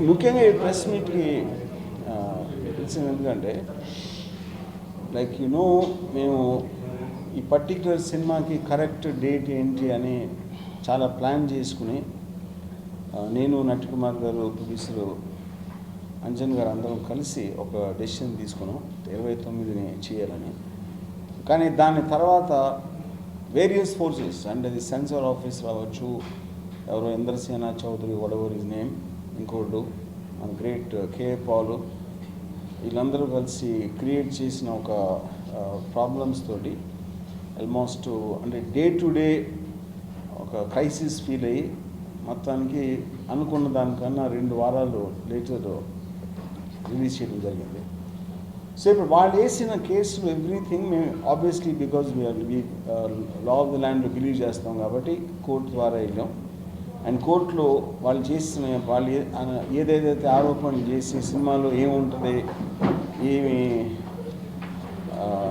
ముఖ్యంగా ఈ ప్రెస్ మీట్కి పిలిచింది ఎందుకంటే లైక్ మేము ఈ పర్టిక్యులర్ సినిమాకి కరెక్ట్ డేట్ ఏంటి అని చాలా ప్లాన్ చేసుకుని నేను నటికుమార్ గారు ప్రొడ్యూసర్ అంజన్ గారు అందరం కలిసి ఒక డెసిషన్ తీసుకున్నాం 29ని చేయాలని. కానీ దాని తర్వాత వేరియస్ ఫోర్సెస్ అంటే అది సెన్సార్ ఆఫీస్ రావచ్చు, ఎవరో ఇంద్రసేన చౌదరి వడవర్ ఇస్ నేమ్, ఇంకోళ్ళు మన గ్రేట్ కే పాల్, వీళ్ళందరూ కలిసి క్రియేట్ చేసిన ఒక ప్రాబ్లమ్స్ తోటి ఆల్మోస్ట్ అంటే డే టు డే ఒక క్రైసిస్ ఫీల్ అయ్యి మొత్తానికి అనుకున్న దానికన్నా 2 వారాలు లేటర్ రిలీజ్ చేయడం జరిగింది. సో ఇప్పుడు వాళ్ళు వేసిన కేసులు ఎవ్రీథింగ్ మేము obviously because law of the ల్యాండ్లో బిలీవ్ చేస్తాం కాబట్టి కోర్టు ద్వారా వెళ్ళాం. అండ్ కోర్టులో వాళ్ళు చేసిన వాళ్ళు ఏదైతే ఆరోపణలు చేసి సినిమాలో ఏముంటుంది, ఏమి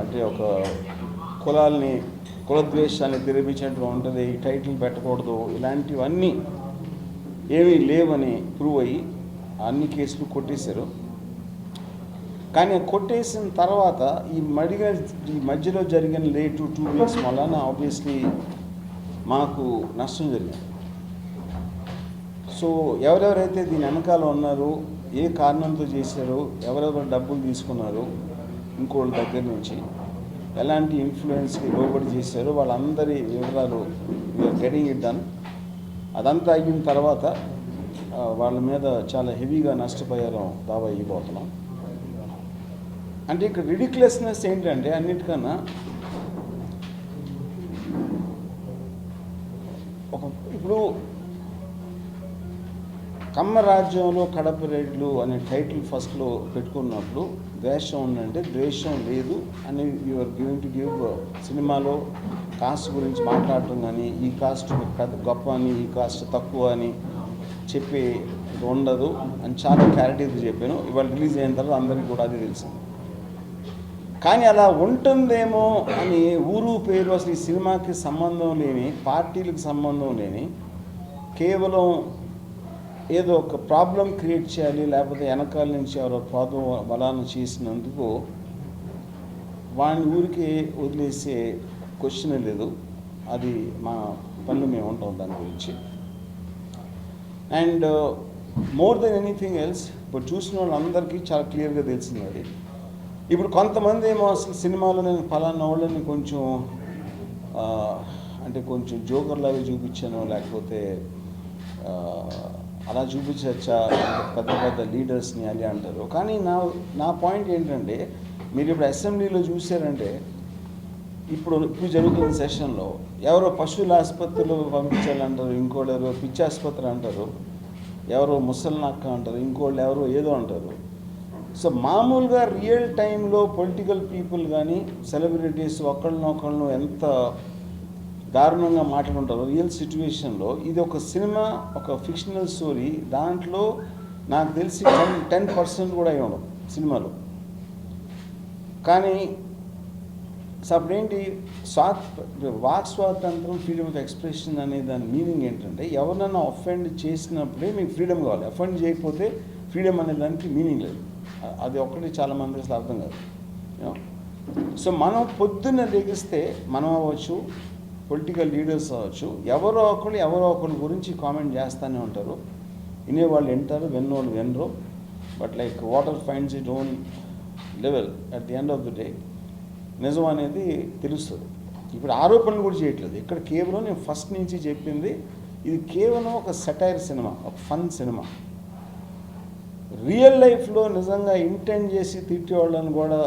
అంటే ఒక కులద్వేషాన్ని తెరిపించినట్టుగా ఉంటుంది, ఈ టైటిల్ పెట్టకూడదు, ఇలాంటివన్నీ ఏమీ లేవని ప్రూవ్ అయ్యి అన్ని కేసులు కొట్టేశారు. కానీ కొట్టేసిన తర్వాత ఈ మధ్యలో జరిగిన లేటు 2 వీక్స్ వలన ఆబ్వియస్లీ మాకు నష్టం జరిగింది. సో ఎవరెవరైతే దీని వెనకాల ఉన్నారో, ఏ కారణంతో చేశారో, ఎవరెవరు డబ్బులు తీసుకున్నారు ఇంకోళ్ళ దగ్గర నుంచి, ఎలాంటి ఇన్ఫ్లుయెన్స్కి లోబడి చేశారో వాళ్ళందరి వివరాలు వీఆర్ గెటింగ్ ఇట్ డన్. అదంతా అయిన తర్వాత వాళ్ళ మీద చాలా హెవీగా నష్టపోయారం దావా ఇవ్వబోతున్నాం. అంటే ఇక్కడ రిడిక్యులస్నెస్ ఏంటంటే అన్నిటికన్నా ఇప్పుడు కమ్మ రాజ్యంలో కడప రెడ్లు అనే టైటిల్ ఫస్ట్లో పెట్టుకున్నప్పుడు ద్వేషం ఉందంటే ద్వేషం లేదు అని యూఆర్ గివింగ్ టు గివ్ సినిమాలో కాస్ట్ గురించి మాట్లాడటం కానీ ఈ కాస్ట్ పెద్ద గొప్ప అని ఈ కాస్ట్ తక్కువ అని చెప్పి ఉండదు అని చాలా క్లారిటీతో చెప్పాను. ఇవాళ రిలీజ్ అయిన తర్వాత అందరికీ కూడా అది తెలిసింది. కానీ అలా ఉంటుందేమో అని ఊరు పేరు అసలు ఈ సినిమాకి సంబంధం లేని, పార్టీలకు సంబంధం లేని, కేవలం ఏదో ఒక ప్రాబ్లం క్రియేట్ చేయాలి లేకపోతే వెనకాల నుంచి ఎవరో ప్రాబ్లం బలాన్ని చేసినందుకు వాడిని ఊరికి వదిలేసే క్వశ్చన్ లేదు. అది మా పనులు మేము ఉంటాం దాని గురించి. And more than anything else ఇప్పుడు చూసిన వాళ్ళందరికీ చాలా క్లియర్గా తెలిసింది అది. ఇప్పుడు కొంతమంది ఏమో అసలు సినిమాలో నేను ఫలానా వాళ్ళని కొంచెం అంటే కొంచెం జోకర్లాగా చూపించాను, లేకపోతే అలా చూపించచ్చా, పెద్ద పెద్ద లీడర్స్ని అని అంటారు. కానీ నా పాయింట్ ఏంటంటే మీరు ఇప్పుడు అసెంబ్లీలో చూసారంటే ఇప్పుడు జరుగుతున్న సెషన్లో ఎవరో పశువుల ఆసుపత్రిలో పంపించాలంటారు, ఇంకోళ్ళు ఎవరో పిచ్చి ఆసుపత్రి అంటారు, ఎవరో ముసలినక్క అంటారు, ఇంకోళ్ళు ఎవరో ఏదో అంటారు. సో మామూలుగా రియల్ టైంలో పొలిటికల్ పీపుల్ కానీ సెలబ్రిటీస్ ఒకళ్ళనొకళ్ళు ఎంత దారుణంగా మాట్లాడుకుంటారు రియల్ సిచ్యువేషన్లో. ఇది ఒక సినిమా, ఒక ఫిక్షనల్ స్టోరీ. దాంట్లో నాకు తెలిసి 10% కూడా ఇవ్వడం సినిమాలో. కానీ అప్పుడేంటి వాక్ స్వాతంత్రం, ఫ్రీడమ్ ఆఫ్ ఎక్స్ప్రెషన్ అనే దాని మీనింగ్ ఏంటంటే ఎవరినైనా అఫెండ్ చేసినప్పుడే మీకు ఫ్రీడమ్ కావాలి. అఫెండ్ చేయకపోతే ఫ్రీడమ్ అనే దానికి మీనింగ్ లేదు. అది ఒక్కటి చాలామంది అసలు అర్థం కాదు. సో మనం పొద్దున్న లెగిస్తే మనం అవ్వచ్చు, పొలిటికల్ లీడర్స్ అవ్వచ్చు, ఎవరో ఒకరి గురించి కామెంట్ చేస్తూనే ఉంటారు. వినేవాళ్ళు వింటారు, విన్నోళ్ళు వినరు. But like water finds it own level at the end of the day నిజం అనేది తెలుస్తుంది. ఇప్పుడు ఆరోపణలు కూడా చేయట్లేదు ఇక్కడ. కేవలం నేను ఫస్ట్ నుంచి చెప్పింది ఇది కేవలం ఒక సెటైర్ సినిమా, ఒక ఫన్ సినిమా. రియల్ లైఫ్లో నిజంగా ఇంటెండ్ చేసి తిట్టేవాళ్ళని కూడా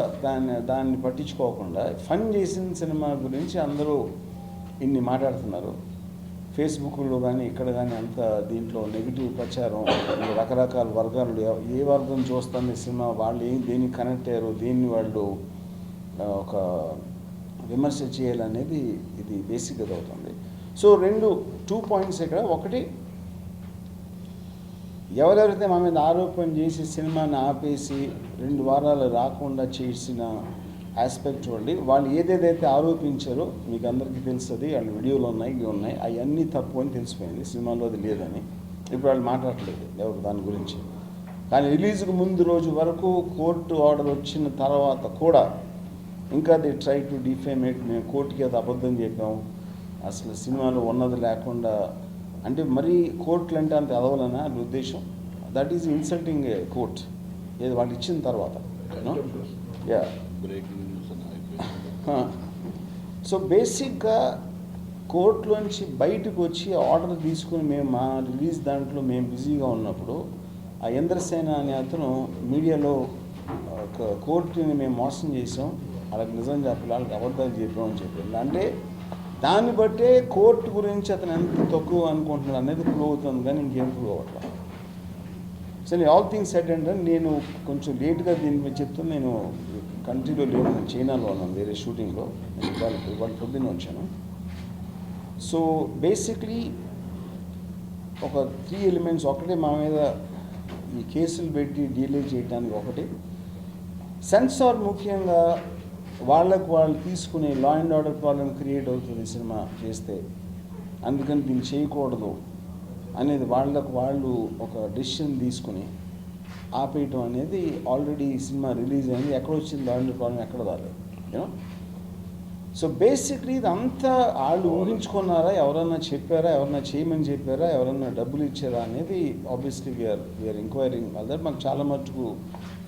దాన్ని పట్టించుకోకుండా ఫన్ చేసిన సినిమా గురించి అందరూ ఇన్ని మాట్లాడుతున్నారు. ఫేస్బుక్లో కానీ ఇక్కడ కానీ అంత దీంట్లో నెగిటివ్ ప్రచారం, రకరకాల వర్గాలు, ఏ వర్గం చూస్తుంది సినిమా, వాళ్ళు దేనికి కనెక్ట్ అయ్యారు, దేన్ని వాళ్ళు ఒక విమర్శ చేయాలనేది ఇది బేసిక్గా అవుతుంది. సో 2 పాయింట్స్ ఇక్కడ. ఒకటి, ఎవరెవరైతే మా మీద ఆరోపణ చేసి సినిమాని ఆపేసి 2 వారాలు రాకుండా చేసిన ఆస్పెక్ట్ చూడండి. వాళ్ళు ఏదేదైతే ఆరోపించారో మీకు అందరికీ తెలుస్తుంది, వాళ్ళ వీడియోలు ఉన్నాయి, అవన్నీ తప్పు అని తెలిసిపోయింది, సినిమాలో అది లేదని. ఇప్పుడు వాళ్ళు మాట్లాడలేదు ఎవరు దాని గురించి. కానీ రిలీజ్కి ముందు రోజు వరకు కోర్టు ఆర్డర్ వచ్చిన తర్వాత కూడా ఇంకా దే ట్రై టు డిఫేమేట్, మేము కోర్టుకి అది అబద్ధం చెప్పాము, అసలు సినిమాలో ఉన్నది లేకుండా, అంటే మరీ కోర్టులు అంటే అంత ఎదవలనా అది ఉద్దేశం. That is insulting A court, ఏది వాళ్ళు ఇచ్చిన తర్వాత. యా, సో బేసిక్గా కోర్టులోంచి బయటకు వచ్చి ఆర్డర్ తీసుకుని మేము మా రిలీజ్ దాంట్లో మేము బిజీగా ఉన్నప్పుడు ఆ ఇంద్రసేన అనే అతను మీడియాలో ఒక కోర్టుని మేము మోసం చేసాం, వాళ్ళకి నిజం చెప్పాలి, వాళ్ళకి అబద్ధాలు చెప్పామని చెప్పారు. అంటే దాన్ని బట్టే కోర్టు గురించి అతను ఎంత తక్కువ అనుకుంటున్నాడు అనేది ప్రూవ్ అవుతుంది, కానీ ఇంకేం ప్రూవ్ అవ్వట్లేదు. సరే, ఆల్ థింగ్స్ సెట్ అంటే నేను కొంచెం లేట్గా దీని మీద చెప్తాను. నేను కంట్రీలో లేను, నేను చైనాలో ఉన్నాను వేరే షూటింగ్లో. నేను ఇవాళ పొద్దున్న వచ్చాను. సో బేసిక్లీ ఒక 3 ఎలిమెంట్స్. ఒకటే మా మీద ఈ కేసులు పెట్టి డీలే చేయడానికి ఒకటి, సెన్సార్ ముఖ్యంగా వాళ్ళకు వాళ్ళు తీసుకునే law and order problem create అవుతుంది సినిమా చేస్తే, అందుకని దీన్ని చేయకూడదు అనేది వాళ్ళకు వాళ్ళు ఒక డెసిషన్ తీసుకుని ఆపేయటం అనేది. ఆల్రెడీ సినిమా రిలీజ్ అయింది, ఎక్కడ వచ్చింది లా అండ్ ప్రాబ్లం, ఎక్కడ రాలేదు, యూనో. సో బేసిక్లీ ఇదంతా వాళ్ళు ఊహించుకున్నారా, ఎవరన్నా చెప్పారా, ఎవరన్నా చేయమని చెప్పారా, ఎవరన్నా డబ్బులు ఇచ్చారా అనేది obviously we are enquiring all that. మాకు చాలా మటుకు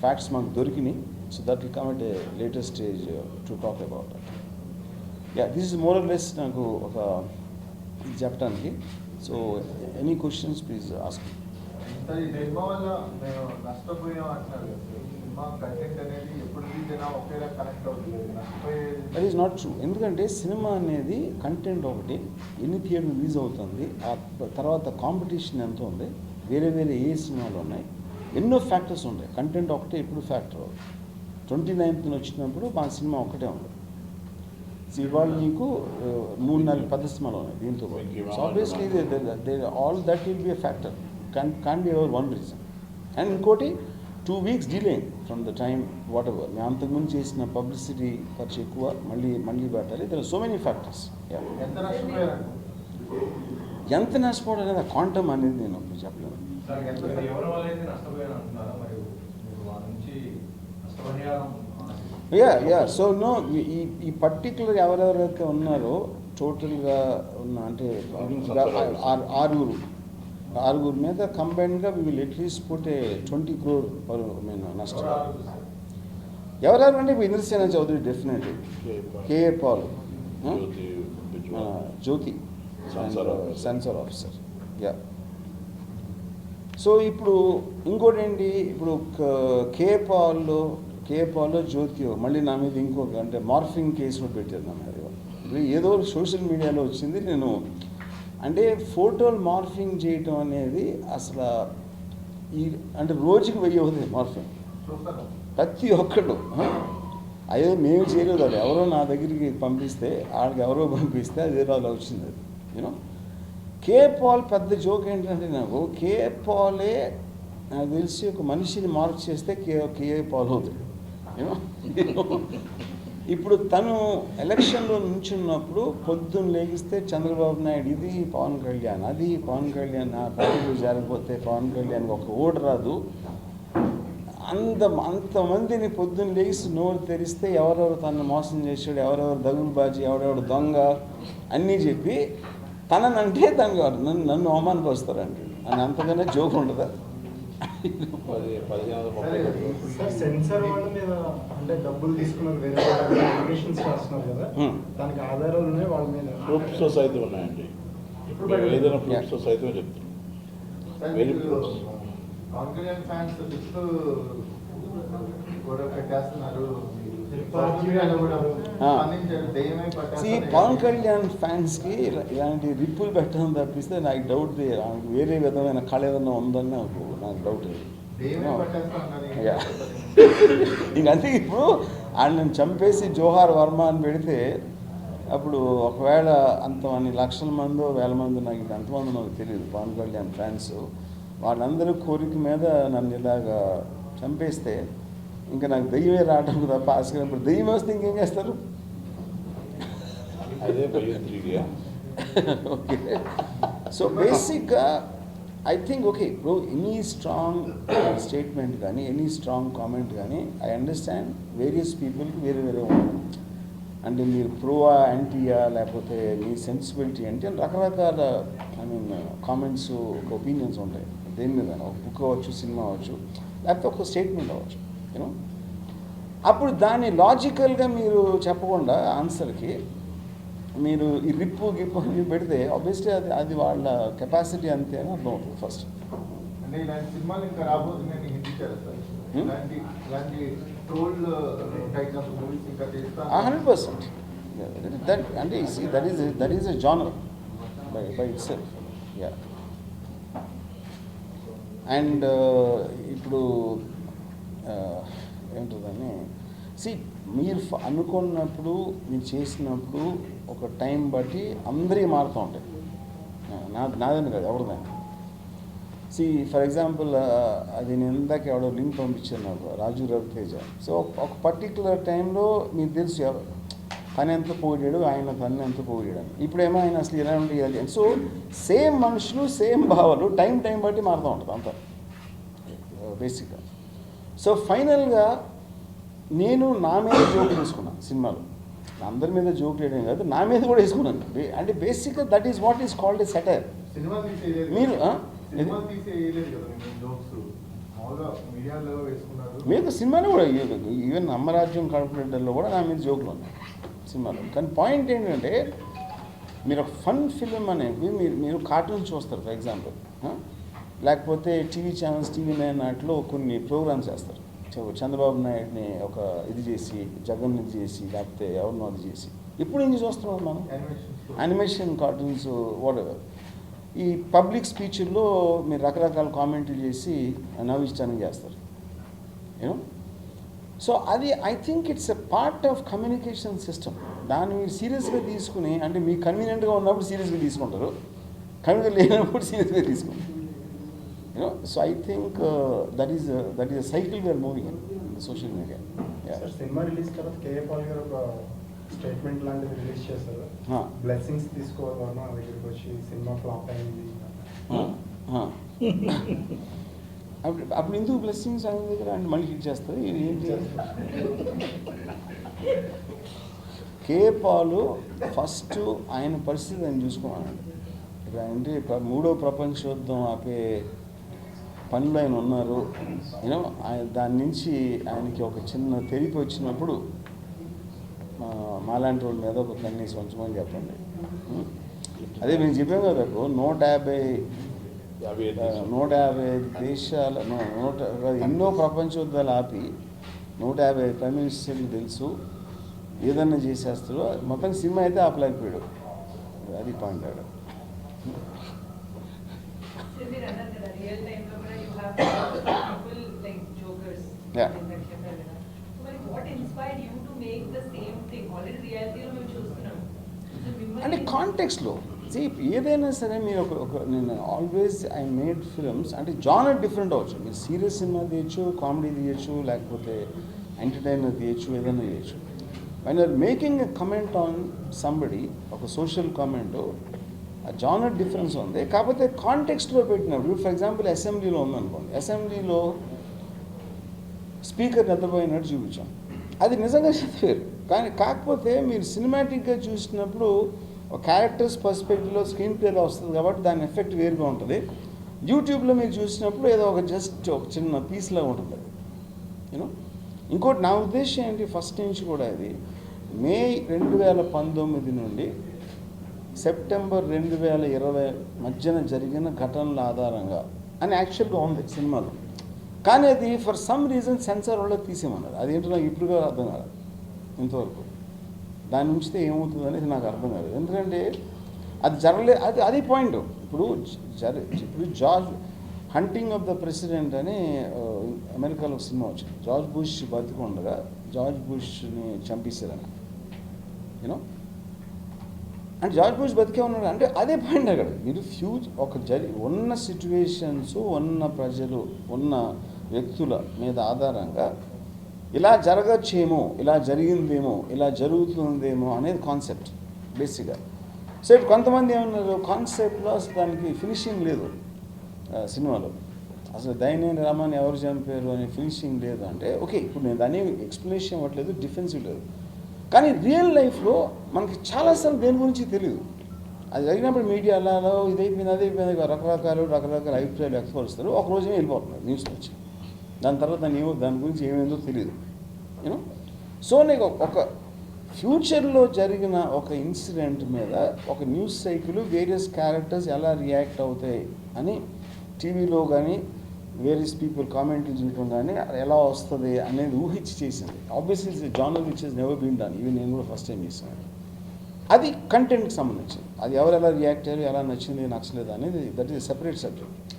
ఫ్యాక్ట్స్ మాకు దొరికినాయి. So that will come at a latest stage to talk about that. Yeah, this is more or less నాకు ఒక ఇది చెప్పడానికి. So any questions please ask. That is not true. ఎందుకంటే సినిమా అనేది కంటెంట్ ఒకటి, ఎన్ని థియేటర్ రిలీజ్ అవుతుంది, ఆ తర్వాత కాంపిటీషన్ ఎంత ఉంది, వేరే వేరే ఏ సినిమాలు ఉన్నాయి, ఎన్నో ఫ్యాక్టర్స్ ఉంటాయి. కంటెంట్ ఒకటే ఎప్పుడు ఫ్యాక్టర్. 29th వచ్చినప్పుడు మా సినిమా ఒకటే ఉంది. ఇవాళ నీకు 3-4 పెద్ద సినిమాలు ఉన్నాయి దీంతో. So obviously all that will be a factor, can be ever one reason. And ఇంకోటి 2 weeks delay from the time whatever. మేము అంతకుముందు చేసిన పబ్లిసిటీ ఖర్చు ఎక్కువ, మళ్ళీ పెట్టాలి. There are so many factors. ఎంత నష్టపోవడం అనేది ఆ క్వాంటమ్ అనేది నేను చెప్పలేను. యా సో నో, ఈ పర్టికులర్ ఎవరెవరైతే ఉన్నారో టోటల్గా ఉన్న అంటే 6 మీద కంబైన్డ్గా we will at least put 20 crore నష్టం. ఎవరెవరు అంటే Indrasena Chowdary definitely, KA Paul, Jyothi censor officer. Yeah, so ఇప్పుడు ఇంకోటి ఏంటి, ఇప్పుడు కేఏ పాల్లో జ్యోతి మళ్ళీ నా మీద ఇంకొక అంటే మార్ఫింగ్ కేసు కూడా పెట్టారు నా మీద. ఏదో సోషల్ మీడియాలో వచ్చింది. నేను అంటే ఫోటోలు మార్ఫింగ్ చేయటం అనేది అసలు ఈ అంటే రోజుకి 1000 అవుతుంది మార్ఫింగ్. ప్రతి ఒక్కళ్ళు అయ్యో మేము చేయలేదు, అది ఎవరో నా దగ్గరికి పంపిస్తే, వాళ్ళకి ఎవరో పంపిస్తే అదే రోజు వచ్చింది అది, యూనో. కేఏ పాల్ పెద్ద జోక్ ఏంటంటే, నాకు కేఏ పాలే నాకు తెలిసి ఒక మనిషిని మార్క్ చేస్తే కేఏ పాల్ అవుతుంది, యూనో. ఇప్పుడు తను ఎలక్షన్లో నుంచున్నప్పుడు పొద్దున్న లేగిస్తే చంద్రబాబు నాయుడు ఇది, పవన్ కళ్యాణ్ అది, పవన్ కళ్యాణ్ ఆ పార్టీలో జారిపోతే పవన్ కళ్యాణ్కి ఒక ఓటు రాదు, అంతమందిని పొద్దున్న లేచి నోరు తెరిస్తే ఎవరెవరు తనను మోసం చేశాడు, ఎవరెవరు దగులుబాజీ, ఎవరెవరు దొంగ అన్నీ చెప్పి తననంటే నన్ను అవమానపరుస్తారండి అని. అంతకన్నా జోక్ ఉండదా? సెన్సార్ వాళ్ళ మీద అంటే డబ్బులు తీసుకున్నారు, వేరే అప్లికేషన్స్ రాస్తున్నారు కదా, దానికి ఆధారాలు ఉన్నాయి వాళ్ళ మీద, ప్రూఫ్స్ అయితే ఉన్నాయండి. ఏదైనా ప్రూఫ్స్ అయితే చెప్తాను. పవన్ కళ్యాణ్ ఫ్యాన్స్కి ఇలాంటి రిప్పులు పెట్టడం తప్పిస్తే నాకు డౌట్, వేరే విధమైన కళ ఏదన్నా ఉందని నాకు డౌట్. ఇంకంతే. ఇప్పుడు ఆయన చంపేసి జోహార్ వర్మ అని పెడితే అప్పుడు ఒకవేళ అంతమంది లక్షల మందో 1000 మంది, నాకు ఇంకా ఎంతమంది నాకు తెలియదు పవన్ కళ్యాణ్ ఫ్యాన్స్, వాళ్ళందరూ కోరిక మీద నన్ను ఇలాగా చంపేస్తే ఇంకా నాకు దెయ్యమే రావడం తప్ప ఆశగా. ఇప్పుడు దెయ్యం వస్తే ఇంకేం చేస్తారు? అదే ఓకే. సో బేసిక్గా ఐ థింక్ ఓకే ఇప్పుడు ఎనీ స్ట్రాంగ్ స్టేట్మెంట్ కానీ ఎనీ స్ట్రాంగ్ కామెంట్ కానీ ఐ అండర్స్టాండ్ వేరియస్ పీపుల్కి వేరే వేరే ఉంటుంది. అంటే మీరు ప్రోవా యాంటీయా లేకపోతే మీ సెన్సిబిలిటీ అంటే రకరకాల ఐ మీన్ కామెంట్స్ ఒక ఒపీనియన్స్ ఉంటాయి దేని మీద, ఒక బుక్ అవ్వచ్చు, సినిమా అవ్వచ్చు, లేకపోతే ఒక స్టేట్మెంట్ అవ్వచ్చు, యూనో. అప్పుడు దాన్ని లాజికల్గా మీరు చెప్పకుండా ఆన్సర్కి మీరు ఈ గిప్పు అని పెడితే ఆబ్వియస్లీ అది వాళ్ళ కెపాసిటీ అంతే అని అర్థం అవుతుంది ఫస్ట్. అంటే ఇలాంటి సినిమాలు ఇంకా రాబోతున్నాయని హింటించారు సార్. ఇలాంటి ట్రోల్ టైప్ ఆఫ్ మూవీస్ ఇంకా తీస్తా 100%. దట్ అంటే that is a genre by it self. Yeah. And ఇప్పుడు ఏంటుందని మీరు అనుకున్నప్పుడు మీరు చేసినప్పుడు ఒక టైం బట్టి అందరికీ మారుతూ ఉంటాయి. నాదని కాదు ఎవరిదాన్ని. ఫర్ ఎగ్జాంపుల్ అది నేను ఇందాక ఎవడో లింక్ పంపించాను నాకు, రాజు రవితేజ. సో ఒక పర్టికులర్ టైంలో మీకు తెలుసు తను ఎంత పోయాడు, తను ఎంత పోయాడు అని. ఇప్పుడేమో ఆయన అసలు ఇలా ఉంటే సో సేమ్ మనుషులు సేమ్ భావాలు టైం బట్టి మారుతూ ఉంటుంది అంతా బేసిక్గా. సో ఫైనల్గా నేను నా మీద జోక్ వేసుకున్నాను సినిమాలో. అందరి మీద జోక్ వేయడం కాదు, నా మీద కూడా వేసుకున్నాను. అంటే బేసిక్గా that is what is called a satire. Cinema తీసేయలేదు, మీరు సినిమా తీసేయలేదు కదా మీరు జోక్స్ మామూలుగా మీడియాలో వేసుకున్నారు. మీకు సినిమాలో కూడా ఈవెన్ అమ్మరాజ్యం కార్పొరేటర్లో కూడా నా మీద జోకులు ఉన్నాయి సినిమాలో. కానీ పాయింట్ ఏంటంటే మీరు ఒక ఫన్ ఫిలిం అనేది మీరు కార్టూన్ చూస్తారు ఫర్ ఎగ్జాంపుల్, లేకపోతే టీవీ ఛానల్స్, టీవీ నైన్ వాటిలో కొన్ని ప్రోగ్రామ్స్ చేస్తారు. చంద్రబాబు నాయుడిని ఒక ఇది చేసి, జగన్ ఇది చేసి, లేకపోతే ఎవరినో అది చేసి. ఇప్పుడు ఏం చూస్తున్నాం మనం యానిమేషన్ కార్టూన్స్ వాటెవర్. ఈ పబ్లిక్ స్పీచ్ల్లో మీరు రకరకాల కామెంట్లు చేసి నవ్వించడానికి చేస్తారు, యూనో. సో అది I think it's a part of communication system. దాన్ని మీరు సీరియస్గా తీసుకుని, అంటే మీకు కన్వీనియంట్గా ఉన్నప్పుడు సీరియస్గా తీసుకుంటారు, కన్వీనియంట్ లేనప్పుడు సీరియస్గా తీసుకుంటారు, you know. So I think that is a cycle we are moving in social media. Cinema release తర్వాత కేఏ పాల్ గారు ఒక స్టేట్మెంట్ లాంటిది రిలీజ్ చేశారు. బ్లెస్సింగ్స్ తీసుకోవాలి నా దగ్గరికి వచ్చి సినిమా ఫ్లాప్ అయింది. అప్పుడు ఎందుకు బ్లెస్సింగ్స్ ఆయన దగ్గర అండ్ మళ్ళీ హిట్ చేస్తారు ఏంటి? కేఏ పాల్ ఫస్ట్ ఆయన పరిస్థితి ఆయన చూసుకోమన్నాడు. అంటే మూడో ప్రపంచ యుద్ధం ఆపే పనులు ఆయన ఉన్నారు, యూనో. దాని నుంచి ఆయనకి ఒక చిన్న తెరిపి వచ్చినప్పుడు మాలాంటి వాళ్ళ మీద ఒక కన్నీసి ఉంచమని చెప్పండి. అదే మేము చెప్పాం కదా, 150 దేశాల ఎన్నో ప్రపంచ యుద్ధాలు ఆపి 150 ప్రైమ్ మినిస్టర్లు తెలుసు ఏదన్నా చేసేస్తాడో. మొత్తం సినిమా అయితే ఆపలేకపోయాడు. అది పాయింట్ ఆడ. అంటే కాంటెక్స్లో ఏదైనా సరే మీరు నేను ఆల్వేస్ ఐ మేడ్ ఫిల్మ్స్ అంటే జానర్ డిఫరెంట్ అవ్వచ్చు. మీరు సీరియస్ సినిమా తీయచ్చు, కామెడీ తీయచ్చు, లేకపోతే ఎంటర్టైనర్ తీయచ్చు, ఏదైనా తీయచ్చు. when you are making a comment on somebody, ఒక సోషల్ కామెంట్, ఆ జానర్ డిఫరెన్స్ ఉంది. కాకపోతే కాంటెక్స్ట్లో పెట్టినప్పుడు ఫర్ ఎగ్జాంపుల్ అసెంబ్లీలో ఉందనుకోండి, అసెంబ్లీలో స్పీకర్ నిద్రపోయినట్టు చూపించాం, అది నిజంగా చదివారు. కానీ కాకపోతే మీరు సినిమాటిక్గా చూసినప్పుడు ఒక క్యారెక్టర్స్ పర్స్పెక్టివ్లో స్క్రీన్ ప్లేలో వస్తుంది కాబట్టి దాని ఎఫెక్ట్ వేరుగా ఉంటుంది. యూట్యూబ్లో మీరు చూసినప్పుడు ఏదో ఒక జస్ట్ ఒక చిన్న పీస్లా ఉంటుంది, యూనో. ఇంకోటి నా ఉద్దేశం ఏంటి, ఫస్ట్ నుంచి కూడా ఇది మే 2019 నుండి సెప్టెంబర్ 2020 మధ్యన జరిగిన ఘటనల ఆధారంగా అని యాక్చువల్గా ఉంది సినిమాలో. కానీ అది ఫర్ సమ్ రీజన్ సెన్సార్ వాళ్ళకి తీసేయమన్నారు. అదేంటో నాకు ఇప్పుడుగా అర్థం కాదు ఇంతవరకు. దాని ఉంచితే ఏమవుతుంది అనేది నాకు అర్థం కాదు. ఎందుకంటే అది జరగలేదు. అది పాయింట్. ఇప్పుడు George hunting of the president అని అమెరికాలో ఒక సినిమా వచ్చింది. జార్జ్ బుష్ బతికుండగా జార్జ్ బుష్ని చంపేశారని, యూనో. అంటే జార్జ్ బుష్ బతికే ఉన్నాడు అంటే అదే పాయింట్ అక్కడ. మీరు ఒక ఉన్న సిచ్యువేషన్స్, ఉన్న ప్రజలు, ఉన్న వ్యక్తుల మీద ఆధారంగా ఇలా జరగచ్చేమో, ఇలా జరిగిందేమో, ఇలా జరుగుతుందేమో అనేది కాన్సెప్ట్ బేసిక్గా. సో ఇప్పుడు కొంతమంది ఏమన్నారు, కాన్సెప్ట్లో దానికి ఫినిషింగ్ లేదు, సినిమాలో అసలు దైనేని రామాని ఎవరు చంపారు అనే ఫినిషింగ్ లేదు అంటే ఓకే ఇప్పుడు నేను దాన్ని ఎక్స్ప్లెనేషన్ ఇవ్వట్లేదు, డిఫెన్సివ్ లేదు. కానీ రియల్ లైఫ్లో మనకి చాలాసార్లు దేని గురించి తెలియదు. అది జరిగినప్పుడు మీడియా అలా ఇదైపోయింది అదైపోయింది రకరకాల అభిప్రాయాలు వ్యక్తపరుస్తారు. ఒకరోజు వెళ్ళిపోతున్నారు న్యూస్ వచ్చి, దాని తర్వాత దాని గురించి ఏమైందో తెలియదు. యూనో సో నీకు ఒక ఫ్యూచర్లో జరిగిన ఒక ఇన్సిడెంట్ మీద ఒక న్యూస్ సైకిల్ వేరియస్ క్యారెక్టర్స్ ఎలా రియాక్ట్ అవుతాయి అని టీవీలో కానీ వేరియస్ పీపుల్ కామెంట్లు చూడటం కానీ ఎలా వస్తుంది అనేది ఊహించి చేసింది. Obviously it's genre which is never been done, even నేను కూడా ఫస్ట్ టైం చేశాను. అది కంటెంట్కి సంబంధించింది. అది ఎవరు ఎలా రియాక్ట్ అయ్యారు, ఎలా నచ్చింది నచ్చలేదు అనేది దట్ ఈస్ సెపరేట్ సబ్జెక్ట్.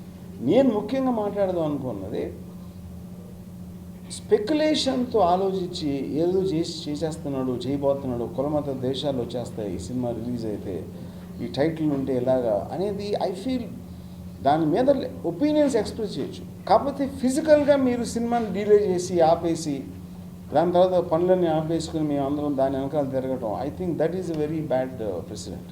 నేను ముఖ్యంగా మాట్లాడదాం అనుకున్నది స్పెక్యులేషన్తో ఆలోచించి ఏదో చేసేస్తున్నాడు చేయబోతున్నాడు, కులమత దేశాలు వచ్చేస్తాయి ఈ సినిమా రిలీజ్ అయితే, ఈ టైటిల్ ఉంటే ఎలాగా అనేది ఐ ఫీల్ దాని మీద ఒపీనియన్స్ ఎక్స్ప్రెస్ చేయొచ్చు. కాకపోతే ఫిజికల్గా మీరు సినిమాని డిలే చేసి ఆపేసి దాని తర్వాత పనులన్నీ ఆపేసుకుని మేము అందరం దాని వెనకాల తిరగటం I think that is a very bad president.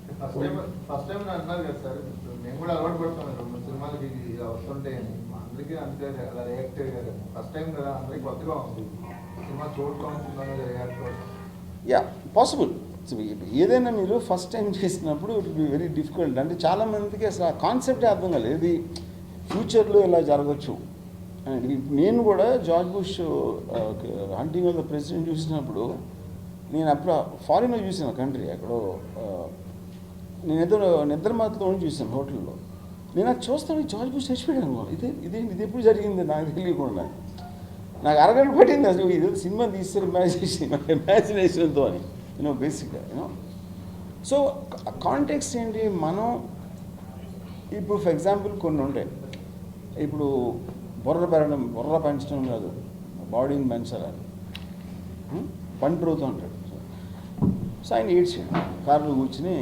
First time అన్నారు కదా సార్, మేము కూడా అలవాటు పడుతున్నాం సినిమాలకి ఇలా వస్తుంటే అందరికీ అంతే అలా రియాక్ట్ అయ్యారు. ఫస్ట్ టైం కదా అందరికీ కొత్తగా ఉంది సినిమా చూడటం, రియాక్ట్ అవ్వడం. Yeah possible. ఏదైనా మీరు ఫస్ట్ టైం చేసినప్పుడు ఇట్ బి వెరీ డిఫికల్ట్. అంటే చాలామందికి అసలు ఆ కాన్సెప్టే అర్థం కాలేదు, ఇది ఫ్యూచర్లో ఇలా జరగచ్చు అని. నేను కూడా George bush hunting of the president చూసినప్పుడు నేను అప్పుడు ఫారిన్లో చూసాను కంట్రీ, ఎక్కడో నేను నిద్ర మాత్రం చూసాను హోటల్లో. నేను అది చూస్తాను జార్జ్ బుష్ చచ్చిపోయాడు అనుకోవాలి. ఇది ఎప్పుడు జరిగింది నాకు తెలియకుండా. నాకు అరగంట పట్టింది అసలు ఇది సినిమా తీస్తారు ఇమాజినేషన్తో అని బేసిక్గా సో కాంటెక్స్ట్ ఏంటి, మనం ఇప్పుడు ఫర్ ఎగ్జాంపుల్ కొన్ని ఉంటాయి. ఇప్పుడు బుర్ర పెంచడం కాదు, బాడీని పెంచాలని పండుతూ ఉంటాడు. సో ఆయన ఏడ్చాడు కారులో కూర్చుని,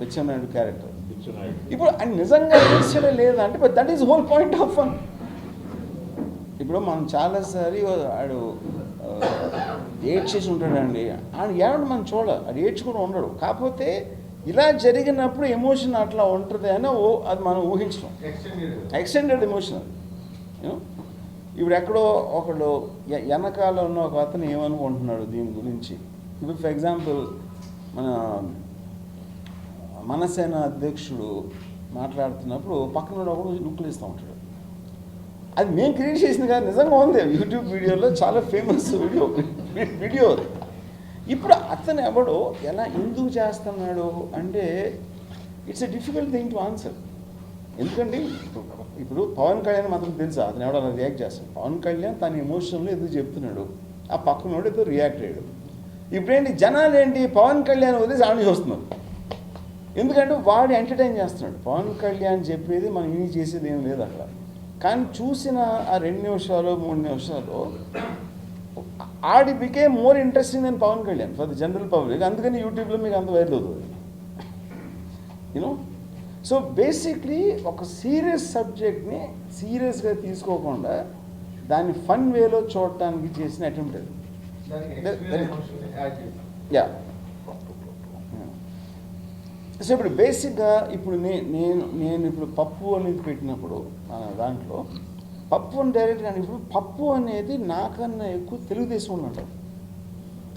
బిచ్చనాయుడు క్యారెక్టర్. ఇప్పుడు ఆయన నిజంగా ఏడ్చలే లేదా అంటే but that is whole point of fun. ఇప్పుడు మనం చాలాసారి ఆడు ఏడ్చేసి ఉంటాడండి, ఆయన ఏడు మనం చూడాలి, అది ఏడ్చుకుని ఉండడు. కాకపోతే ఇలా జరిగినప్పుడు ఎమోషన్ అట్లా ఉంటుంది అని అది మనం ఊహించడం, ఎక్స్టెండెడ్ ఎమోషన్. ఇప్పుడు ఎక్కడో ఒకడు వెనకాల ఉన్న ఒక అతను ఏమనుకుంటున్నాడు దీని గురించి. ఇప్పుడు ఫర్ ఎగ్జాంపుల్ మనసేన అధ్యక్షుడు మాట్లాడుతున్నప్పుడు పక్కన ఒకడు లుక్లు ఇస్తూ ఉంటాడు. అది మేము క్రియేట్ చేసింది కాదు, నిజంగా ఉంది యూట్యూబ్ వీడియోలో, చాలా ఫేమస్ వీడియో అది. ఇప్పుడు అతను ఎవడో ఎలా ఎందుకు చేస్తున్నాడు అంటే it's a difficult thing to answer. ఎందుకంటే ఇప్పుడు పవన్ కళ్యాణ్ మాత్రం తెలుసా అతను ఎవడో అలా రియాక్ట్ చేస్తాడు. పవన్ కళ్యాణ్ తన ఎమోషన్లో ఎందుకు చెప్తున్నాడు, ఆ పక్కనోడు ఏదో రియాక్ట్ అయ్యాడు. ఇప్పుడేంటి జనాలు ఏంటి పవన్ కళ్యాణ్ వదిలేసి ఆమె చూస్తున్నారు, ఎందుకంటే వాడు ఎంటర్టైన్ చేస్తున్నాడు. పవన్ కళ్యాణ్ చెప్పేది మనం ఏమి చేసేది ఏం లేదు అక్కడ. కానీ చూసిన ఆ 2 నిమిషాలు 3 నిమిషాలు ఆడి became more interesting then Pawan Kalyan for the general public. అందుకని యూట్యూబ్లో మీకు అంత వైరల్ అవుతుంది యూనో. సో బేసిక్లీ ఒక సీరియస్ సబ్జెక్ట్ని సీరియస్గా తీసుకోకుండా దాన్ని ఫన్ వేలో చూడటానికి చేసిన అటెంప్ట్ అది. యా. సో ఇప్పుడు బేసిక్గా ఇప్పుడు నేను ఇప్పుడు పప్పు అనేది పెట్టినప్పుడు దాంట్లో పప్పు అని డైరెక్ట్ కానీ ఇప్పుడు పప్పు అనేది నాకన్నా ఎక్కువ తెలుగుదేశం ఉంటారు.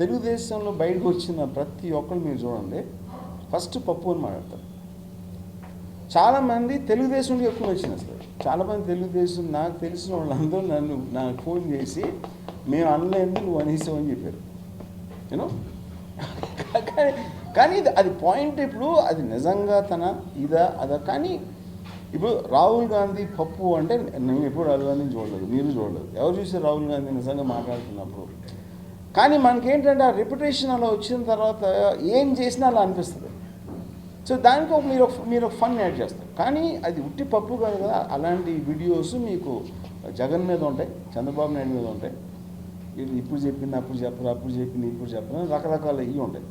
తెలుగుదేశంలో బయటకు వచ్చిన ప్రతి ఒక్కరు మీరు చూడండి ఫస్ట్ పప్పు అని మాట్లాడతారు. చాలామంది తెలుగుదేశంలో ఎక్కువ వచ్చింది. అసలు చాలామంది తెలుగుదేశం నాకు తెలిసిన వాళ్ళందరూ నాకు ఫోన్ చేసి మేము అనలేదు నువ్వు అనేసావు అని చెప్పారు యూనో. కానీ అది పాయింట్. ఇప్పుడు అది నిజంగా తన ఇదా అదా. కానీ ఇప్పుడు రాహుల్ గాంధీ పప్పు అంటే నేను ఎప్పుడు రాహుల్ గాంధీని చూడలేదు, మీరు చూడలేదు, ఎవరు చూసారు రాహుల్ గాంధీ నిజంగా మాట్లాడుతున్నప్పుడు. కానీ మనకేంటంటే ఆ రెప్యుటేషన్ అలా వచ్చిన తర్వాత ఏం చేసినా అలా అనిపిస్తుంది. సో దానికి మీరు ఒక ఫన్ యాడ్ చేస్తారు. కానీ అది ఉట్టి పప్పు కాదు కదా. అలాంటి వీడియోస్ మీకు జగన్ మీద ఉంటాయి, చంద్రబాబు నాయుడు మీద ఉంటాయి. వీళ్ళు ఇప్పుడు చెప్పింది అప్పుడు చెప్పరు, అప్పుడు చెప్పింది ఇప్పుడు చెప్పరు, రకరకాల ఇవి ఉంటాయి.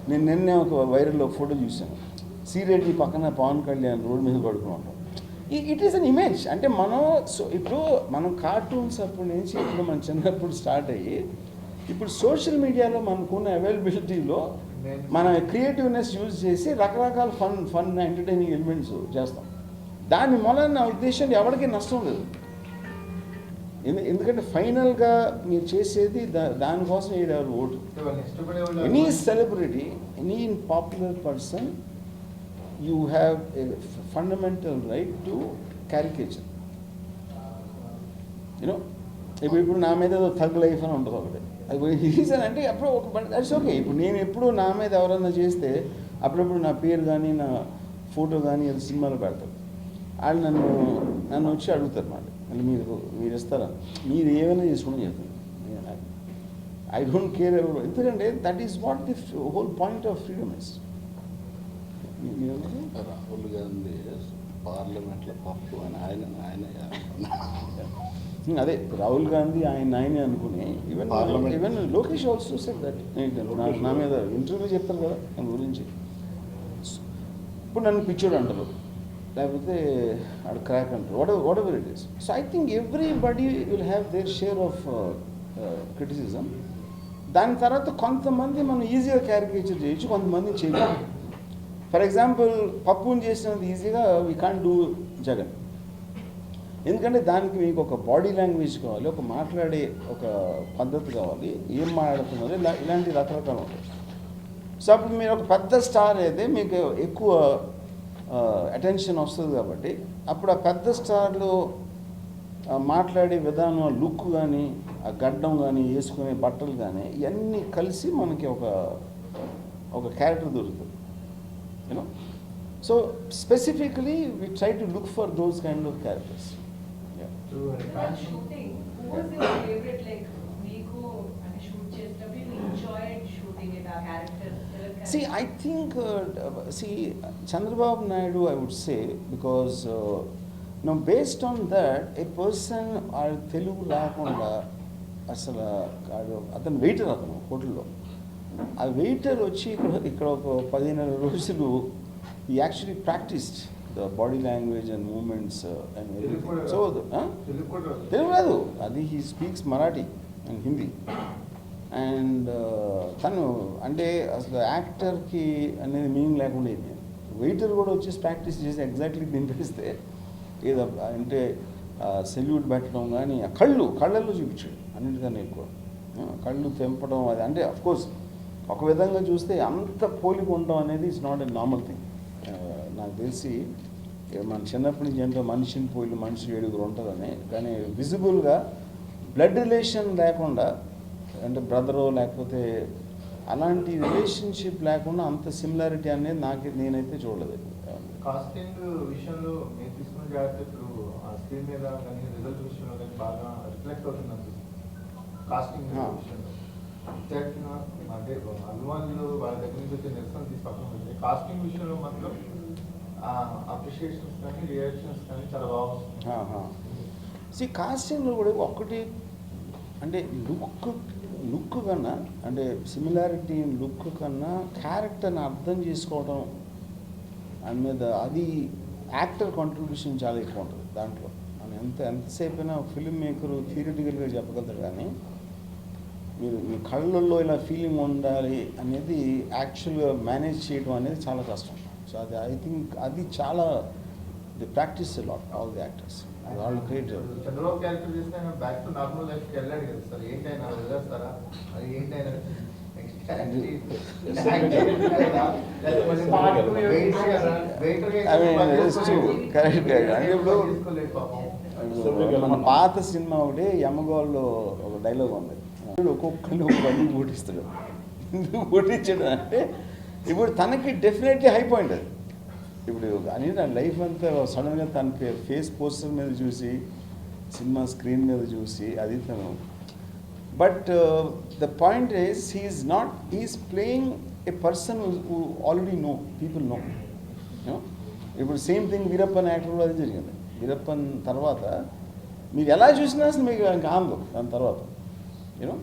నేను నిన్నే ఒక వైరల్లో ఫోటో చూశాను, సీరియడ్ని పక్కన పవన్ కళ్యాణ్ రోడ్ మీద పడుకుని ఉంటాం. It is an image. అంటే ఇప్పుడు మనం కార్టూన్స్ అప్పటి నుంచి ఇప్పుడు మన చిన్నప్పుడు స్టార్ట్ అయ్యి ఇప్పుడు సోషల్ మీడియాలో మనకున్న అవైలబిలిటీలో మన క్రియేటివ్నెస్ యూజ్ చేసి రకరకాల ఫన్ ఎంటర్టైనింగ్ ఎలిమెంట్స్ చేస్తాం. దాని మూలన నా ఉద్దేశం ఎవరికి నష్టం లేదు. ఎందుకంటే ఫైనల్గా మీరు చేసేది దానికోసం ఎవరు ఓటు. వాళ్ళని ఇష్టపడే వాళ్ళు any celebrity, any popular person, you have a fundamental right to caricature. You know ఇప్పుడు నా మీద ఏదో థగ్ లైఫ్ అని ఉంటుంది ఒకటి. రీజన్ అంటే అప్పుడు ఒక దట్స్ ఓకే. ఇప్పుడు నేను ఎప్పుడు నా మీద ఎవరన్నా చేస్తే అప్పుడప్పుడు నా పేరు కానీ నా ఫోటో కానీ అది సినిమాలో పెడతారు. వాళ్ళు నన్ను వచ్చి అడుగుతారు మాట, మళ్ళీ మీరు ఇస్తారా, మీరు ఏమైనా చేసుకోండి చెప్తాను. ఐ డోంట్ కేర్ ఎవరు, ఎందుకంటే that is what the whole point of freedom is. Rahul Gandhi పార్లమెంట్లో పప్పు అని ఆయన అదే రాహుల్ గాంధీ ఆయనే అనుకుని even Lokesh also said that. నా మీద ఇంటర్వ్యూ చెప్తారు కదా దాని గురించి. ఇప్పుడు నన్ను పిచ్చోడు అంటారు, లేకపోతే ఆడు క్రాక్ అంటారు, what ever it is. So I think everybody will have their share of criticism. దాని తర్వాత కొంతమంది మనం ఈజీగా క్యారికేచర్ చేయొచ్చు, కొంతమంది చేయలేము. ఫర్ ఎగ్జాంపుల్ పప్పుని చేసినంత ఈజీగా వీ కాంట్ డూ జగన్. ఎందుకంటే దానికి మీకు ఒక బాడీ లాంగ్వేజ్ కావాలి, ఒక మాట్లాడే ఒక పద్ధతి కావాలి, ఏం మాట్లాడుతున్నారు, ఇలాంటి రకరకాలు ఉంటాయి. సో అప్పుడు మీరు ఒక పెద్ద స్టార్ అయితే మీకు ఎక్కువ అటెన్షన్ వస్తుంది కాబట్టి అప్పుడు ఆ పెద్ద స్టార్లు మాట్లాడే విధానం, ఆ లుక్ కానీ, ఆ గడ్డం కానీ, వేసుకునే బట్టలు కానీ, ఇవన్నీ కలిసి మనకి ఒక క్యారెక్టర్ దొరుకుతుంది. You know so specifically we try to look for those kind of characters. Shooting, who was your favorite, like, Nico and shoot చేసేటప్పుడు you enjoyed shooting it, our character? See, I think, Chandrababu Naidu, I would say, because now based on that, a person or Telugu లేకుండా అసలు అతను waiter, అతను హోటల్లో ఆ waiter వచ్చి ఇక్కడ ఒక 15 రోజులు he actually practiced the body language and movements and everything. So Telugu కాదు అది, he speaks Marathi and Hindi. And తను అంటే అసలు యాక్టర్కి అనేది మీనింగ్ లేకుండా అయింది. వెయిటర్ కూడా వచ్చేసి ప్రాక్టీస్ చేసి ఎగ్జాక్ట్లీ దింపేస్తే ఏదో అంటే సెల్యూట్ పెట్టడం కానీ, కళ్ళల్లో చూపించాడు అన్నిటికన్నా ఎక్కువ. కళ్ళు తెంపడం అది అంటే అఫ్కోర్స్ ఒక విధంగా చూస్తే అంత పోలిక ఉండడం అనేది it's not a normal thing. నాకు తెలిసి మన చిన్నప్పటి నుంచి ఏంటో మనిషిని పోయిన మనిషి 7 ఉంటుందని, కానీ విజిబుల్గా బ్లడ్ రిలేషన్ లేకుండా అంటే బ్రదరో లేకపోతే అలాంటి రిలేషన్షిప్ లేకుండా అంత సిమిలారిటీ అనేది నేనైతే చూడలేదు. కాస్టింగ్ విషయంలో మీరు తీసుకున్న జాగ్రత్త ఇప్పుడు స్క్రీన్ మీద కానీ రిజల్ట్ విషయంలో కానీ బాగా రిఫ్లెక్ట్ అవుతుంది అనిపిస్తుంది. కాస్టింగ్ విషయంలో అంటే అభిమానులు వాళ్ళ దగ్గర నుంచి వచ్చే నిరసన తీసి పక్కన పెడితే కాస్టింగ్ విషయంలో మాత్రం అప్రిషియేషన్స్ కానీ రియాక్షన్స్ కానీ చాలా బాగా వస్తుంది. కాస్టింగ్లో కూడా ఒకటి అంటే లుక్ కన్నా, అంటే సిమిలారిటీ లుక్ కన్నా క్యారెక్టర్ని అర్థం చేసుకోవడం దాని మీద అది యాక్టర్ కాంట్రిబ్యూషన్ చాలా ఎక్కువ ఉంటుంది దాంట్లో. అని ఎంతసేపు అయినా ఫిల్మ్ మేకరు థియరిటికల్గా చెప్పగలుగుతారు, కానీ మీరు మీ కళ్ళల్లో ఇలా ఫీలింగ్ ఉండాలి అనేది యాక్చువల్గా మేనేజ్ చేయడం అనేది చాలా కష్టం. సో అది ఐ థింక్ అది చాలా the practice lot all the actors వాళ్ళు క్రియేట్. చంద్రబాబు క్యారెక్టర్ చేస్తే బ్యాక్ టు నార్మల్ లైఫ్కి వెళ్ళాడు కదా సార్, ఏంటైనా వదిలేస్తారా, అది ఏంటైనా మన పాత సినిమా ఒకటి యమగోల్లో ఒక డైలాగ్ ఉంది, ఒక్కొక్కరిని ఒక బండి పోటిస్తాడు. ఎందుకు పోటించాడు అంటే ఇప్పుడు తనకి డెఫినెట్లీ హై పాయింట్ అది. ఇప్పుడు అని నా లైఫ్ అంతా సడన్గా తన ఫేస్ పోస్టర్ మీద చూసి, సినిమా స్క్రీన్ మీద చూసి అది తను. But the point is he's playing a person who already know, people know. ఇప్పుడు సేమ్ థింగ్ వీరప్పన్ యాక్టర్లో అది జరిగింది. వీరప్పన్ తర్వాత మీరు ఎలా చూసినా అసలు మీకు ఇంకా ఆందోళన దాని తర్వాత యూనో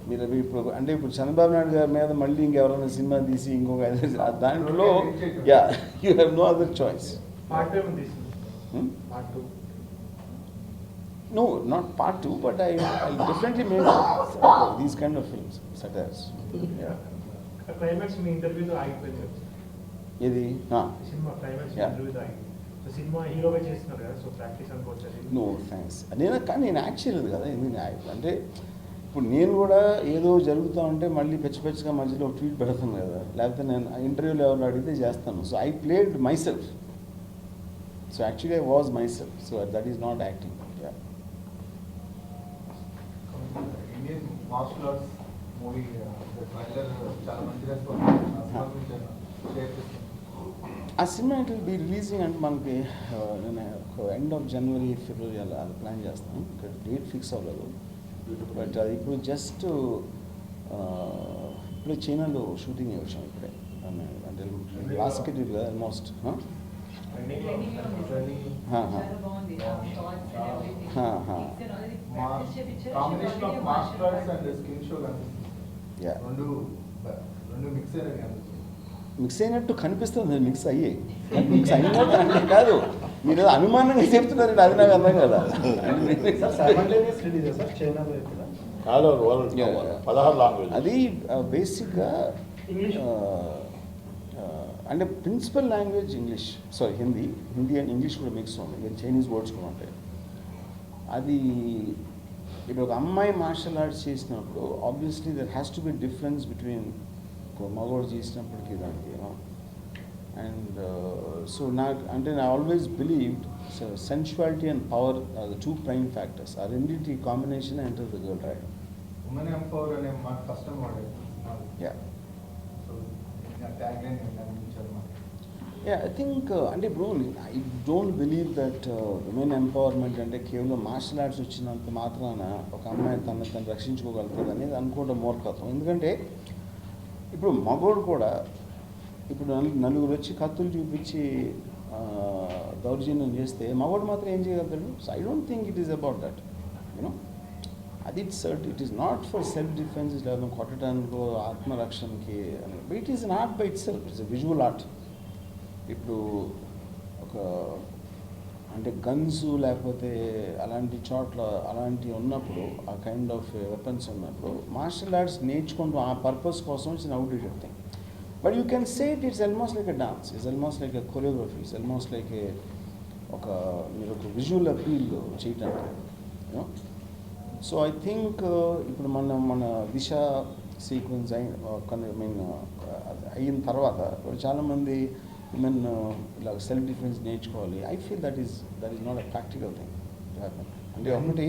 మీరు ఇప్పుడు అంటే ఇప్పుడు చంద్రబాబు నాయుడు గారి మీద మళ్ళీ ఇంకెవరైనా సినిమా తీసి ఇంకొక దాంట్లో yeah you have no other choice. No, not part 2, but I'll definitely make these kind of films, satires. Yeah. Climax మీ ఇంటర్వ్యూతో ఆగిపోయింది. ఏది సినిమా క్లైమాక్స్ ఇంటర్వ్యూతో ఆగిపోయింది. సో సినిమా హీరోగా చేస్తున్నారు కదా, సో ప్రాక్టీస్ అనుకోవచ్చు అది. No thanks. నేను యాక్ట్ చేయలేదు కదా, ఎందుకు అంటే ఇప్పుడు నేను కూడా ఏదో జరుగుతూ ఉంటే మళ్ళీ పెచ్చగా మధ్యలో ఒక ట్వీట్ పెడతాను కదా, లేకపోతే నేను ఇంటర్వ్యూలో ఎవరు అడిగితే చేస్తాను. So I played myself. So actually I was myself. So that is not acting. Indian martial arts movie trailer చాలా మంచి రెస్పాన్స్ షేర్ చేస్తాను. ఆ cinema it will be releasing అంటే మనకి నేను ఎండ్ ఆఫ్ జనవరి ఫిబ్రవరి అలా plan చేస్తాను. ఇక్కడ డేట్ ఫిక్స్ అవ్వలేదు. బట్ అది ఇప్పుడు జస్ట్ ఇప్పుడే చైనాలో షూటింగ్ వచ్చాం ఇప్పుడే. అంటే లాస్ట్ షెడ్యూల్ కదా almost. Combination of martial arts and skill show కనిపిస్తుంది. రెండు మిక్స్ అయినవి కనిపిస్తుంది. మిక్స్ అయినట్టు కనిపిస్తుంది, మిక్స్ అయ్యాయి. మిక్స్ అయినట్టు అంటే కాదు, మీరు ఏదో అనుమానంగా చెప్తున్నారండి, అది నాకు అర్థం కదా. సైమల్టేనియస్ రిలీజ్ సార్ చైనాలో ఇప్పుడు. All over world 16 language. అది బేసిక్గా అంటే principal language English, sorry Hindi and English కూడా మిక్స్ ఉంది. ఇంకా చైనీస్ వర్డ్స్ కూడా ఉంటాయి. అది ఇప్పుడు ఒక అమ్మాయి మార్షల్ ఆర్ట్స్ చేసినప్పుడు obviously there has to be difference between మగవాడు చేసినప్పటికీ దానికి. అండ్ సో నాకు అంటే I always believed sensuality and power are the 2 prime factors. ఆ రెండింటి combination enter the girl right. Women empower అనే మాట ఫస్ట్ టైం వాడారు. యా సో ట్యాగ్ లైన్ కనిపించారు మాకు. యా ఐ థింక్ అంటే ఇప్పుడు I don't believe that women empowerment అంటే కేవలం మార్షల్ ఆర్ట్స్ వచ్చినంత మాత్రాన ఒక అమ్మాయి తను రక్షించుకోగలుగుతుంది అనేది అనుకోవడం మూర్ఖత్వం. ఎందుకంటే ఇప్పుడు మగోడు కూడా ఇప్పుడు నలుగురు వచ్చి కత్తులు చూపించి దౌర్జన్యం చేస్తే మగోడు మాత్రం ఏం చేయగలుగుతాడు? So I don't think it is about that, you know. అది it is not for self defence, లేదా కొట్టడానికో ఆత్మరక్షణకి అని. But it is not by itself, it's a visual art. ఇప్పుడు ఒక అంటే గన్స్ లేకపోతే అలాంటి చోట్ల అలాంటివి ఉన్నప్పుడు, ఆ కైండ్ ఆఫ్ వెపన్స్ ఉన్నప్పుడు మార్షల్ ఆర్ట్స్ నేర్చుకుంటూ ఆ పర్పస్ కోసం it's an outdated thing. But you can say it's almost like a dance, it's almost like a choreography, it's almost like మీరు ఒక విజువల్ అపీల్ చేయటానికి, యూనో. సో ఐ థింక్ ఇప్పుడు మన దిశ sequence అయిన తర్వాత చాలామంది ఉమెన్ ఇలా సెల్ఫ్ డిఫెన్స్ నేర్చుకోవాలి. I feel that is not a practical thing to happen. అంటే ఒకటి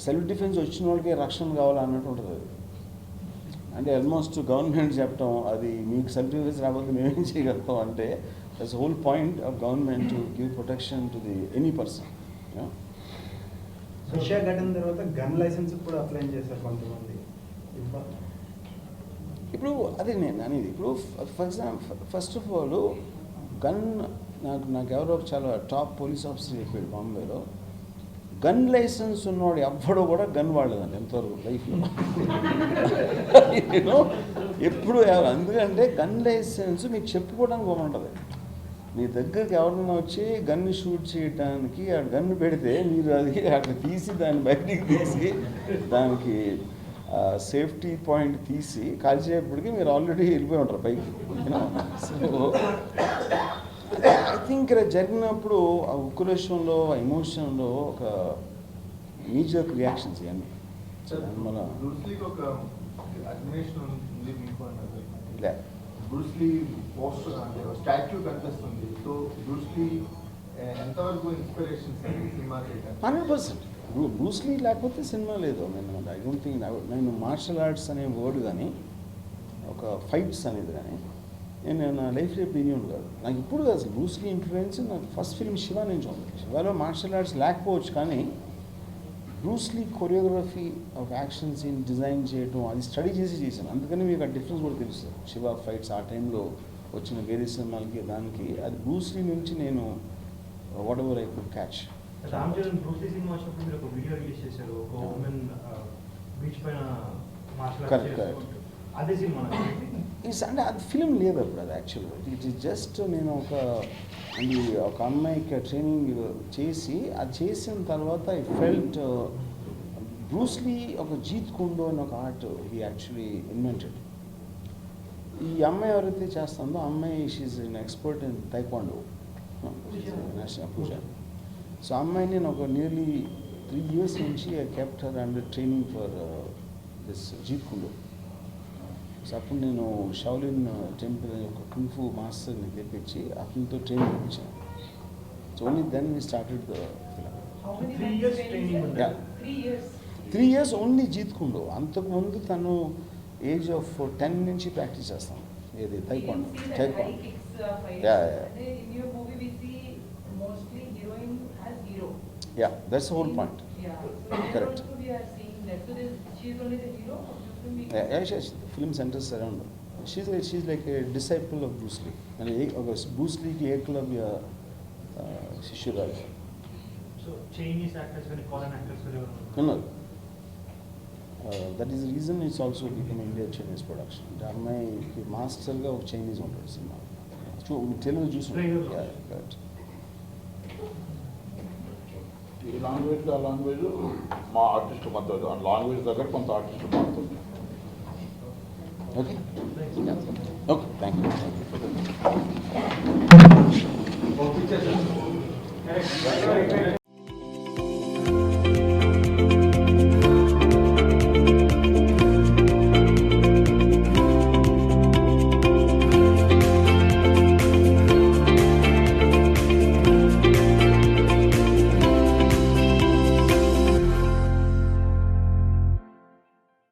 సెల్ఫ్ డిఫెన్స్ వచ్చిన వాళ్ళకి రక్షణ కావాలన్నట్టు ఉంటుంది. అది అంటే ఆల్మోస్ట్ గవర్నమెంట్ చెప్పడం, అది మీకు సెల్ఫ్ డిఫెన్స్ రాకపోతే మేమేం చేయగలుగుతాం అంటే that's whole point of government to give protection to the any person. విషయ ఘటన తర్వాత గన్ లైసెన్స్ కూడా అప్లై చేశారు కొంతమంది. ఇప్పుడు అదే నేను అనేది. ఇప్పుడు for example first of all gun నాకు ఎవరో చాలా టాప్ పోలీస్ ఆఫీసర్ చెప్పాడు బాంబేలో, గన్ లైసెన్స్ ఉన్నవాడు ఎవ్వడో కూడా గన్ వాడలేదండి ఎంతవరకు లైఫ్లో. నేను ఎప్పుడు ఎందుకంటే గన్ లైసెన్స్ మీకు చెప్పుకోవడానికి బాగుంటుంది. మీ దగ్గరికి ఎవరైనా వచ్చి గన్ను షూట్ చేయడానికి ఆ గన్ను పెడితే మీరు అది అక్కడ తీసి దాన్ని బయటికి తీసి దానికి సేఫ్టీ పాయింట్ తీసి కాల్చేటప్పటికి మీరు ఆల్రెడీ వెళ్ళిపోయి ఉంటారు పైకి. సో ఐ థింక్ ఇక్కడ జరిగినప్పుడు ఆ ఉక్రోషంలో ఆ ఎమోషన్లో ఒక మేజర్ రియాక్షన్స్ ఇవన్నీ మన బ్రూస్లీ పోస్టర్ అంటే స్టాచ్యూ కనిపిస్తుంది. సో బ్రూస్లీ ఎంతవరకు ఇన్స్పిరేషన్ సినిమా చేయడానికి? 100%. బ్రూస్లీ లేకపోతే సినిమా లేదు. ఐ డోంట్ థింక్ నేను మార్షల్ ఆర్ట్స్ అనే వర్డ్ కానీ ఒక ఫైట్స్ అనేది కానీ నేను నా లైఫ్లో పీరియడ్ కాదు. నాకు ఇప్పుడు కాదు అసలు బ్రూస్లీ ఇన్ఫ్లుయెన్స్ నాకు ఫస్ట్ ఫిల్మ్ శివ నుంచి ఉంది. శివలో మార్షల్ ఆర్ట్స్ లేకపోవచ్చు కానీ Bruce Lee choreography of action scene design చేయడం అది స్టడీ చేశాను. అందుకని మీకు ఆ డిఫరెన్స్ కూడా తెలుస్తుంది. శివ ఫైట్స్ ఆ టైంలో వచ్చిన వేరే సినిమాలకి దానికి అది బ్రూస్లీ నుంచి నేను what ever I could catch. Ram Charan Bruce Lee cinema వచ్చినప్పుడు మీరు ఒక వీడియో రిలీజ్ చేశారు, ఒక ఉమెన్ బీచ్ పైన మార్షల్ ఆర్ట్స్. అదే సినిమా అంటే అది ఫిలిం లేదు అప్పుడు. అది యాక్చువల్గా ఇట్ ఈస్ జస్ట్ నేను ఒక అమ్మాయికి ట్రైనింగ్ చేసి అది చేసిన తర్వాత ఐ ఫెల్ట్ బ్రూస్లీ ఒక జీత్ కుండో అని ఒక ఆర్ట్ హీ యాక్చువల్లీ ఇన్వెంటెడ్. ఈ అమ్మాయి ఎవరైతే చేస్తుందో ఆ అమ్మాయి she in expert in taekwondo national Pooja. So ఆ అమ్మాయిని నేను ఒక నియర్లీ 3 years నుంచి I kept her under training for this jeet kune do. So అప్పుడు నేను షౌలిన్ టెంపుల్ యొక్క కుంఫు మాస్టర్ని తెప్పించి అతనితో ట్రైనింగ్ ఇప్పించాను. So only then we started the film. How many 3 months years training, training sir? ఉంది. Yeah. 3 years. 3 years only Jeet కుండో. అంతకుముందు తను ఏజ్ ఆఫ్ 10 నుంచి ప్రాక్టీస్ చేస్తాను. ఏది We taekwondo. didn't see that taekwondo. high kicks, fights. Yeah, yeah. And in your movie we see mostly heroine as hero. Yeah that's the whole point. Yeah. So here Correct. also we are seeing that. So this, she is only the hero of the film. Film centres around. She like a disciple of Bruce Lee. అంటే ఒక Bruce లీకి ఏకలవ్య శిష్యురాలు so Chinese actors కానీ foreign actors కానీ ఎవరు ఉన్నారు. That is reason it's also become India Chinese production. అంటే అమ్మాయికి మాస్టర్గా ఒక చైనీస్ ఉంటాడు సినిమా. తెలుగు చూసి Trailer. కరెక్ట్. ఈ లాంగ్వేజ్ ఆ లాంగ్వేజ్ మా ఆర్టిస్ట్ మద్దతు ఆ లాంగ్వేజ్ దగ్గర కొంత ఆర్టిస్ట్ మారుతుంది. Okay okay thank you.